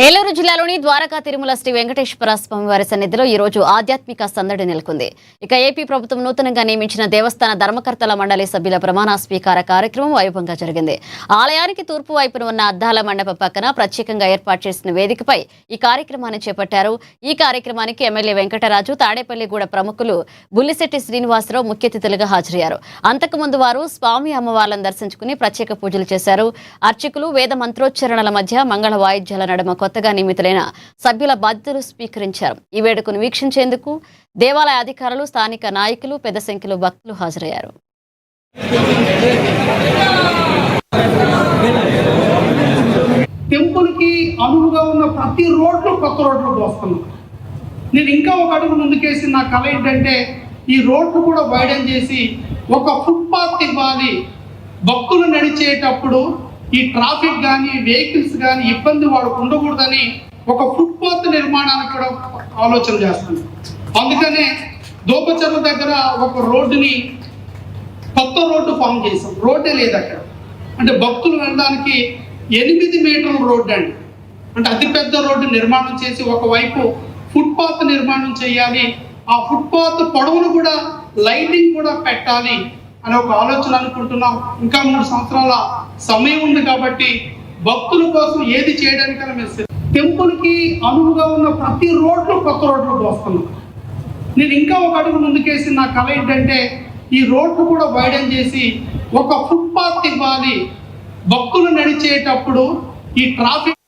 ఏలూరు జిల్లాలోని ద్వారకా తిరుమల శ్రీ వెంకటేశ్వర స్వామి వారి సన్నిధిలో ఈ రోజు ఆధ్యాత్మిక సందడి నెలకొంది. ఇక ఏపీ ప్రభుత్వం నూతనంగా నియమించిన దేవస్థాన ధర్మకర్తల మండలి సభ్యుల ప్రమాణ స్వీకార కార్యక్రమం వైభవంగా జరిగింది. ఆలయానికి తూర్పు వైపున ఉన్న అద్దాల మండపం పక్కన ప్రత్యేకంగా ఏర్పాటు చేసిన వేదికపై ఈ కార్యక్రమాన్ని చేపట్టారు. ఈ కార్యక్రమానికి ఎమ్మెల్యే వెంకటరాజు, తాడేపల్లిగూడ ప్రముఖులు బుల్లిశెట్టి శ్రీనివాసరావు ముఖ్య అతిథులుగా హాజరయ్యారు. అంతకుముందు వారు స్వామి అమ్మవార్లను దర్శించుకుని ప్రత్యేక పూజలు చేశారు. అర్చకులు వేద మంత్రోచ్చరణల మధ్య మంగళ వాయిద్యాల నడుమ కొత్తగా నియమితులైన సభ్యుల బాధ్యతలు స్వీకరించారు. ఈ వేడుకను వీక్షించేందుకు దేవాలయ అధికారులు, స్థానిక నాయకులు, పెద్ద సంఖ్యలో భక్తులు హాజరయ్యారు. టెంపుల్ కి అనువుగా ఉన్న ప్రతి రోడ్లు కొత్త రోడ్లు పోస్తున్నాం. నేను ఇంకా ఒక అడుగు ముందుకేసి నా కళ ఏంటంటే ఈ రోడ్లు కూడా వైడన్ చేసి ఒక ఫుట్పాత్ ఇవ్వాలి. భక్తులు నడిచేటప్పుడు ఈ ట్రాఫిక్ కానీ వెహికల్స్ కానీ ఇబ్బంది వాళ్ళకు ఉండకూడదని ఒక ఫుట్పాత్ నిర్మాణానికి కూడా ఆలోచన చేస్తుంది. అందుకనే దోపచర్ల దగ్గర ఒక రోడ్డుని కొత్త రోడ్డు ఫామ్ చేసాం. రోడ్డే లేదు అక్కడ. అంటే భక్తులు వెళ్ళడానికి 8 మీటర్ల రోడ్డు అండి. అంటే అతిపెద్ద రోడ్డు నిర్మాణం చేసి ఒకవైపు ఫుట్పాత్ నిర్మాణం చేయాలి. ఆ ఫుట్పాత్ పొడవును కూడా లైటింగ్ కూడా పెట్టాలి అని ఒక ఆలోచన అనుకుంటున్నాం. ఇంకా 3 సంవత్సరాల సమయం ఉంది కాబట్టి భక్తుల కోసం ఏది చేయడానికైనా మేము టెంపుల్ కి అనువుగా ఉన్న ప్రతి రోడ్లు కొత్త రోడ్లు పోస్తున్నాం. నేను ఇంకా ఒక అడుగు ముందుకేసి నా కళ ఏంటంటే ఈ రోడ్లు కూడా వైడన్ చేసి ఒక ఫుట్పాత్ ఇవ్వాలి. భక్తులు నడిచేటప్పుడు ఈ ట్రాఫిక్